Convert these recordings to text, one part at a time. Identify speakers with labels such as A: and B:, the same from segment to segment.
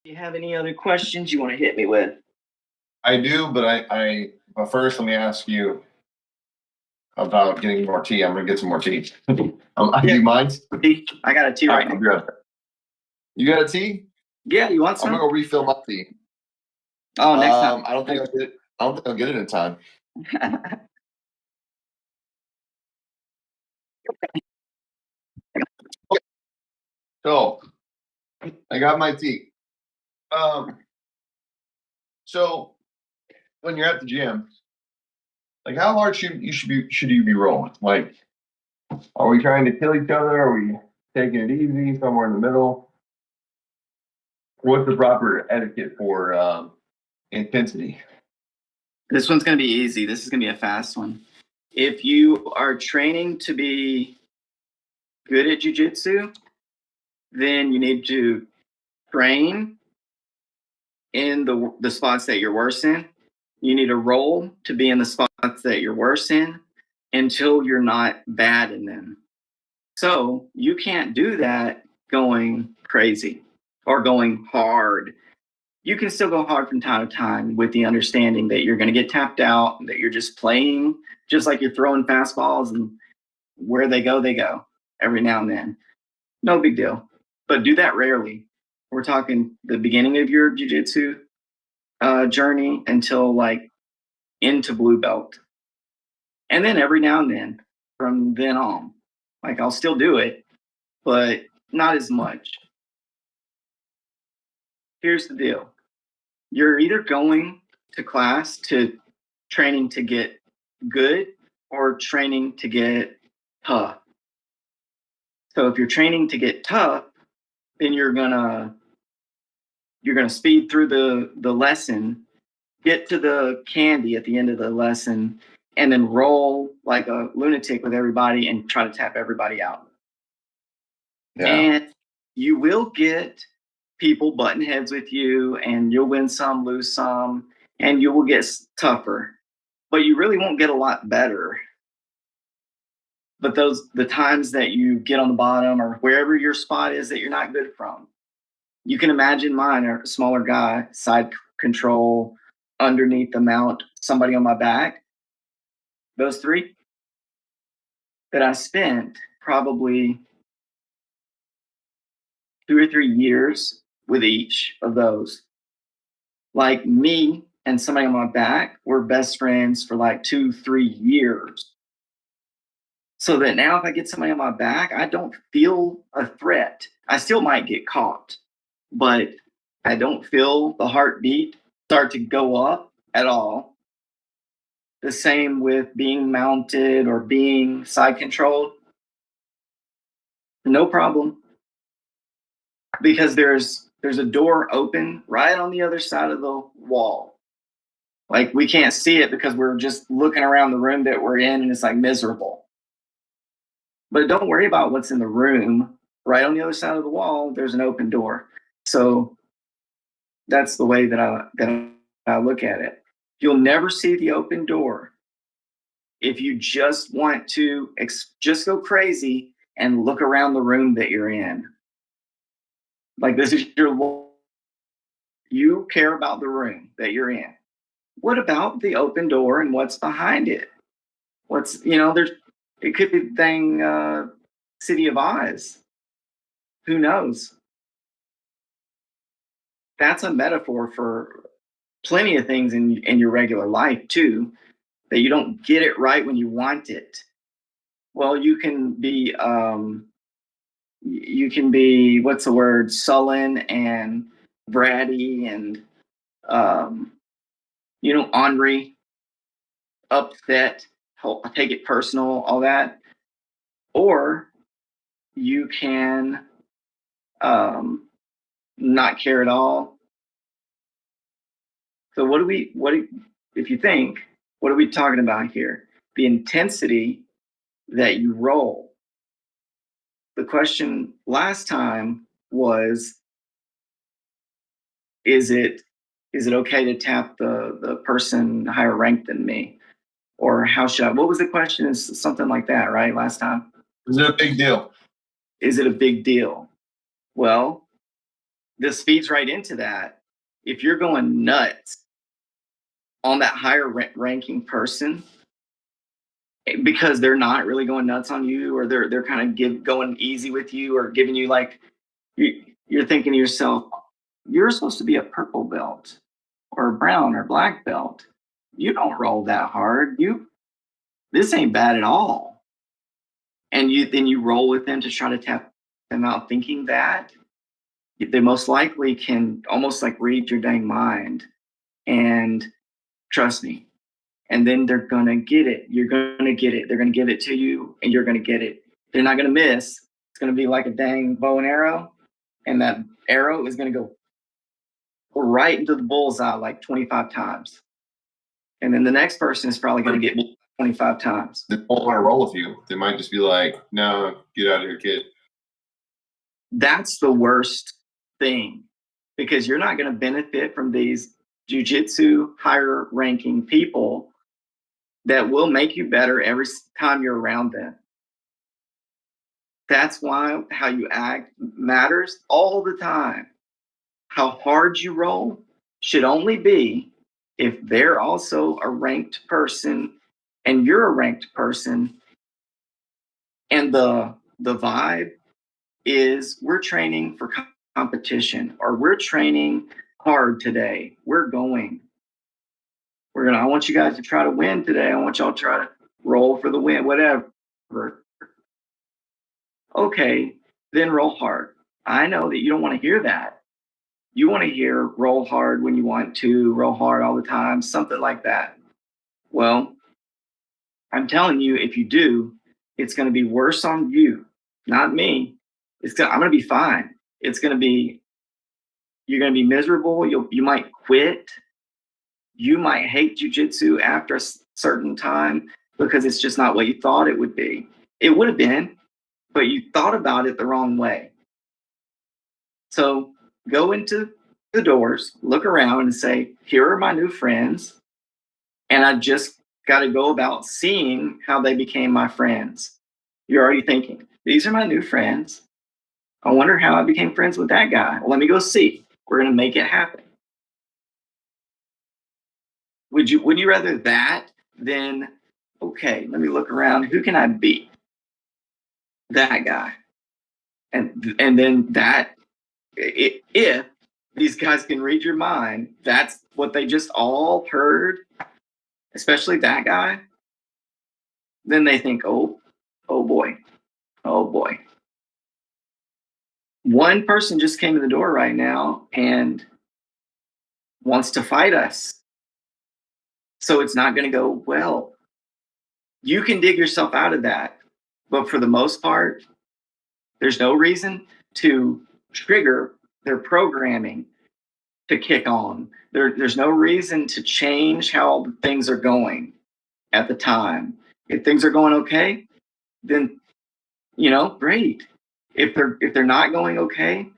A: Do you have any other questions you want to hit me with?
B: I do, but first let me ask you about getting more tea. I'm gonna get some more tea. Do you mind?
A: I got a tea right now.
B: Good. You got a tea?
A: Yeah, you want
B: I'm
A: some?
B: gonna go refill my tea.
A: Oh, next time.
B: I don't think I'll get it. I don't think I'll get it in time. Okay. So I got my tea. So when you're at the gym, like how hard should you be rolling? Like, are we trying to kill each other? Are we taking it easy, somewhere in the middle? What's the proper etiquette for intensity?
A: This one's going to be easy. This is going to be a fast one. If you are training to be good at Jiu Jitsu, then you need to train in the spots that you're worse in. You need to roll to be in the spots that you're worse in until you're not bad in them. So you can't do that going crazy or going hard. You can still go hard from time to time with the understanding that you're going to get tapped out, that you're just playing, just like you're throwing fastballs, and where they go every now and then. No big deal. But do that rarely. We're talking the beginning of your jiu-jitsu journey until like into blue belt. And then every now and then from then on. Like I'll still do it, but not as much. Here's the deal. You're either going to class to training to get good or training to get tough. So if you're training to get tough, then you're gonna speed through the lesson, get to the candy at the end of the lesson, and then roll like a lunatic with everybody and try to tap everybody out.
B: Yeah.
A: And you will get people butting heads with you, and you'll win some, lose some, and you will get tougher. But you really won't get a lot better. But the times that you get on the bottom or wherever your spot is that you're not good from, you can imagine mine are a smaller guy, side control, underneath the mount, somebody on my back. Those three that I spent probably 2 or 3 years with each of those. Like me and somebody on my back were best friends for like 2, 3 years. So that now if I get somebody on my back, I don't feel a threat. I still might get caught, but I don't feel the heartbeat start to go up at all. The same with being mounted or being side controlled. No problem. Because there's a door open right on the other side of the wall. Like we can't see it because we're just looking around the room that we're in and it's like miserable. But don't worry about what's in the room. Right on the other side of the wall, there's an open door. So that's the way that I look at it. You'll never see the open door if you just want to just go crazy and look around the room that you're in. Like this is you care about the room that you're in. What about the open door and what's behind it? There's it could be thing City of Oz. Who knows? That's a metaphor for plenty of things in your regular life too, that you don't get it right when you want it. Well, you can be what's the word, sullen and bratty and um, ornery, upset, take it personal, all that. Or you can not care at all. So if you think, what are we talking about here? The intensity that you roll. The question last time was, is it okay to tap the person higher ranked than me? Or how should I? What was the question? Is something like that, right? Last time.
B: Is it a big deal?
A: Is it a big deal? Well, this feeds right into that. If you're going nuts on that higher ranking person, because they're not really going nuts on you, or they're kind of going easy with you, or giving you like, you're thinking to yourself, you're supposed to be a purple belt or a brown or black belt. You don't roll that hard. This ain't bad at all. And you roll with them to try to tap them out, thinking that they most likely can almost like read your dang mind. And trust me, and then they're gonna get it. You're gonna get it. They're gonna give it to you, and you're gonna get it. They're not gonna miss. It's gonna be like a dang bow and arrow, and that arrow is gonna go right into the bullseye like 25 times. And then the next person is probably gonna get 25 times.
B: They won't want to roll with you. They might just be like, "No, get out of here, kid."
A: That's the worst thing, because you're not gonna benefit from these jujitsu higher ranking people that will make you better every time you're around them. That's why how you act matters all the time. How hard you roll should only be if they're also a ranked person and you're a ranked person, and the vibe is we're training for competition, or we're training hard today. I want you guys to try to win today. I want y'all to try to roll for the win, whatever. Okay, then roll hard. I know that you don't want to hear that. You want to hear roll hard when you want to, roll hard all the time, something like that. Well, I'm telling you, if you do, it's going to be worse on you, not me. I'm going to be fine. You're going to be miserable. You might quit. You might hate jujitsu after a certain time because it's just not what you thought it would be. It would have been, but you thought about it the wrong way. So go into the doors, look around, and say, here are my new friends. And I just got to go about seeing how they became my friends. You're already thinking, these are my new friends. I wonder how I became friends with that guy. Well, let me go see. We're going to make it happen. Would you rather that than, okay, let me look around. Who can I beat? That guy. And then that, if these guys can read your mind, that's what they just all heard, especially that guy, then they think, oh boy, oh boy. One person just came in the door right now and wants to fight us. So it's not going to go well. You can dig yourself out of that. But for the most part, there's no reason to trigger their programming to kick on. There's no reason to change how things are going at the time. If things are going okay, then great. If they're not going okay,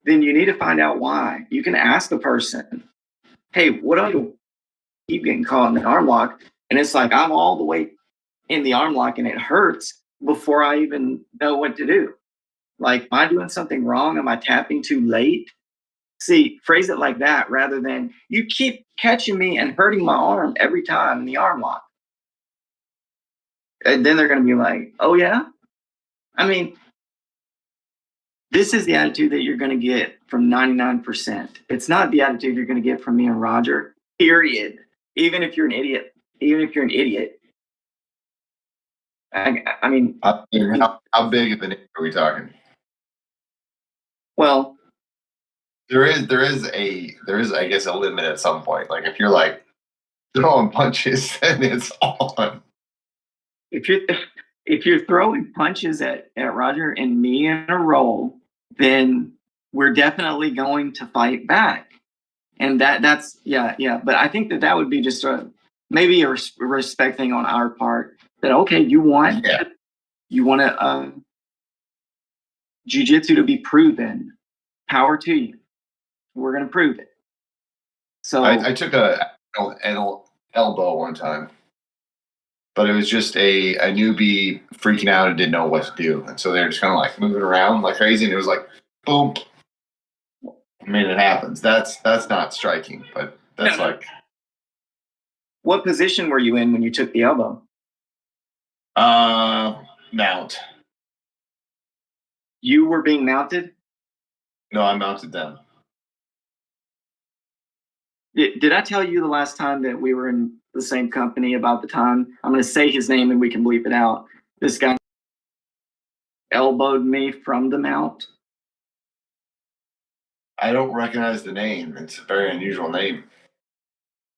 A: then you need to find out why. You can ask the person, hey, what do I keep getting caught in the arm lock? And it's like I'm all the way in the arm lock and it hurts before I even know what to do. Like, am I doing something wrong? Am I tapping too late? See, phrase it like that rather than you keep catching me and hurting my arm every time in the arm lock. And then they're going to be like, oh, yeah? I mean, this is the attitude that you're going to get from 99%. It's not the attitude you're going to get from me and Roger, period. Even if you're an idiot. I mean,
B: how big of an idiot are we talking?
A: Well,
B: there is I guess a limit at some point. Like if you're like throwing punches, then it's on.
A: If you're throwing punches at Roger and me in a row, then we're definitely going to fight back. And that's yeah. But I think that would be just maybe a respect thing on our part. That okay, you want jiu-jitsu to be proven. Power to you. We're gonna prove it. So
B: I took an elbow one time, but it was just a newbie freaking out and didn't know what to do, and so they're just kind of like moving around like crazy, and it was like boom. I mean, it happens. That's not striking, but that's
A: No.
B: like
A: What position were you in when you took the elbow?
B: mount.
A: You were being mounted?
B: No, I mounted them.
A: Did I tell you the last time that we were in the same company about the time? I'm going to say his name and we can bleep it out. This guy elbowed me from the mount.
B: I don't recognize the name. It's a very unusual name.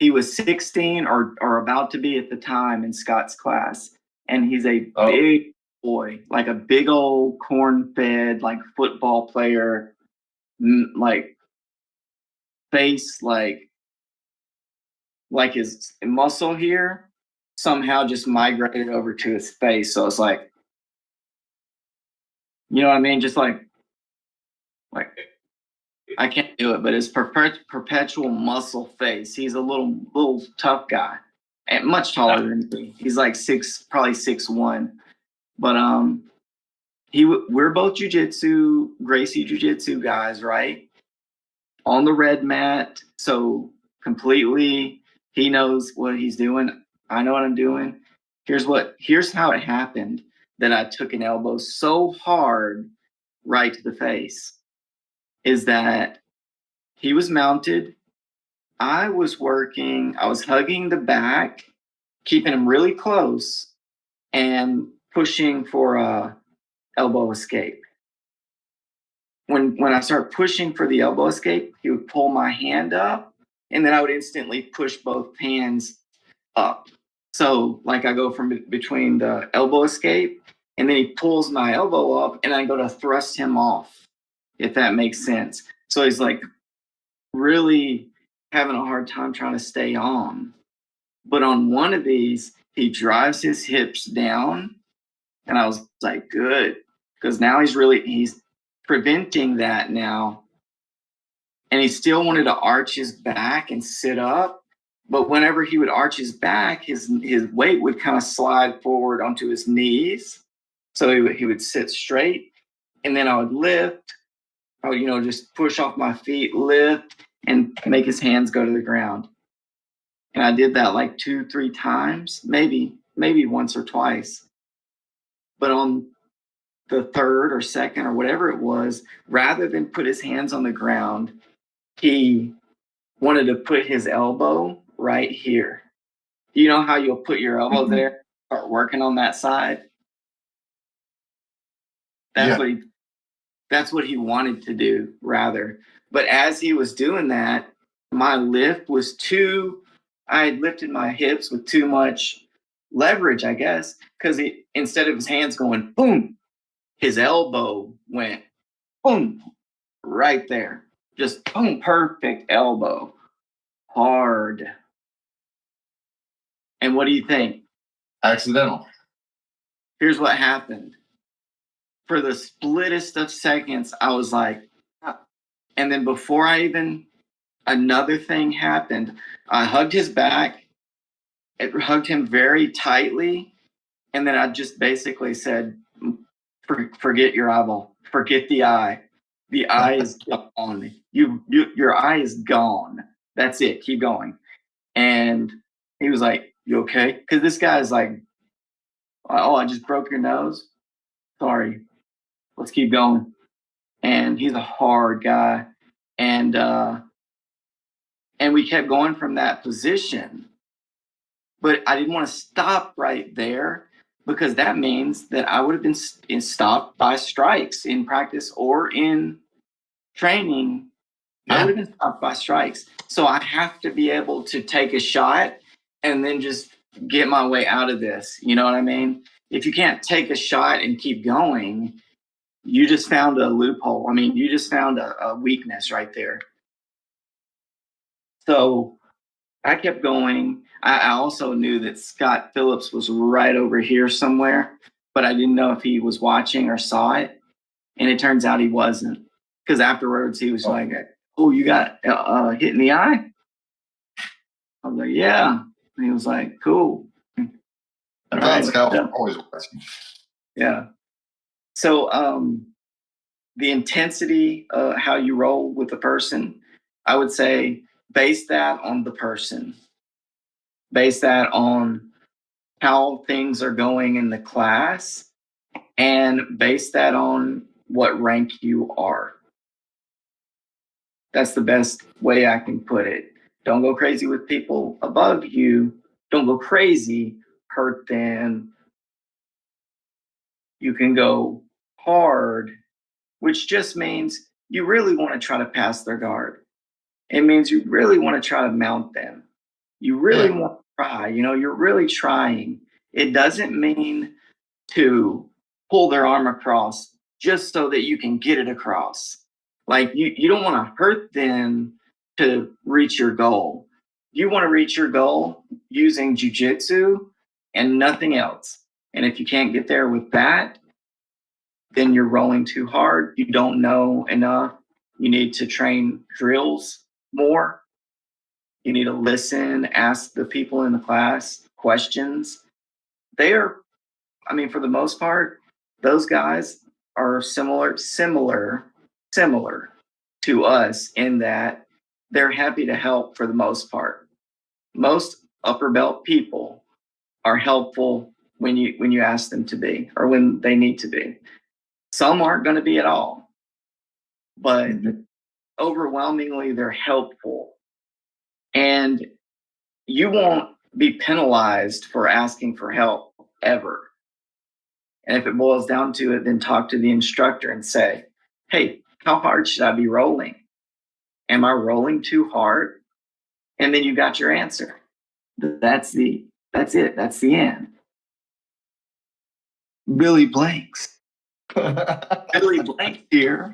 A: He was 16 or about to be at the time in Scott's class. And he's a big boy, like a big old corn-fed, like football player, like face, like his muscle here somehow just migrated over to his face. So it's like, you know what I mean? Just like I can't do it, but his perpetual muscle face. He's a little tough guy, and much taller than me. He's like probably 6'1". But we're both Gracie jujitsu guys, right? On the red mat, so completely he knows what he's doing. I know what I'm doing. Here's how it happened that I took an elbow so hard right to the face is that he was mounted. I was hugging the back, keeping him really close and pushing for a elbow escape. When I start pushing for the elbow escape, he would pull my hand up and then I would instantly push both hands up. So like I go from between the elbow escape and then he pulls my elbow up and I go to thrust him off, if that makes sense. So he's like really having a hard time trying to stay on. But on one of these, he drives his hips down and I was like, good. Because now he's preventing that now. And he still wanted to arch his back and sit up. But whenever he would arch his back, his weight would kind of slide forward onto his knees. So he would sit straight. And then I would lift. I would, just push off my feet, lift, and make his hands go to the ground. And I did that like 2-3 times, maybe once or twice. But on the third or second or whatever it was, rather than put his hands on the ground, he wanted to put his elbow right here. You know how you'll put your elbow there, start working on that side? That's what he wanted to do, rather. But as he was doing that, my lift was I had lifted my hips with too much leverage, I guess, because instead of his hands going boom, his elbow went boom right there. Just boom, perfect elbow. Hard. And what do you think?
B: Accidental.
A: Here's what happened. For the splittest of seconds, I was like, ah. And then before another thing happened. I hugged his back. It hugged him very tightly. And then I just basically said, forget your eyeball. Forget the eye. The eye is gone. Your eye is gone. That's it. Keep going. And he was like, you okay? Because this guy is like, oh, I just broke your nose. Sorry. Let's keep going. And he's a hard guy. And we kept going from that position. But I didn't want to stop right there because that means that I would have been stopped by strikes in practice or in training. Yeah. I would have been stopped by strikes. So I have to be able to take a shot and then just get my way out of this. You know what I mean? If you can't take a shot and keep going, you just found a loophole. I mean, you just found a weakness right there. So I kept going. I also knew that Scott Phillips was right over here somewhere, but I didn't know if he was watching or saw it. And it turns out he wasn't. Because afterwards he was like, oh, you got hit in the eye? I was like, yeah. And he was like, cool.
B: I thought Scott was always watching.
A: Yeah. So the intensity, how you roll with the person, I would say base that on the person. Base that on how things are going in the class, and base that on what rank you are. That's the best way I can put it. Don't go crazy with people above you. Don't go crazy, hurt them. You can go hard, which just means you really want to try to pass their guard. It means you really want to try to mount them. You really
B: Yeah.
A: want to try, you're really trying. It doesn't mean to pull their arm across just so that you can get it across. Like you don't want to hurt them to reach your goal. You want to reach your goal using jujitsu and nothing else. And if you can't get there with that, then you're rolling too hard. You don't know enough. You need to train drills more. You need to listen, ask the people in the class questions. They are, I mean, for the most part, those guys are similar to us in that they're happy to help for the most part. Most upper belt people are helpful when you ask them to be, or when they need to be. Some aren't going to be at all, but overwhelmingly they're helpful. And you won't be penalized for asking for help ever. And if it boils down to it, then talk to the instructor and say, hey, how hard should I be rolling? Am I rolling too hard? And then you got your answer. That's it. That's the end. Billy blanks. Billy blanks here.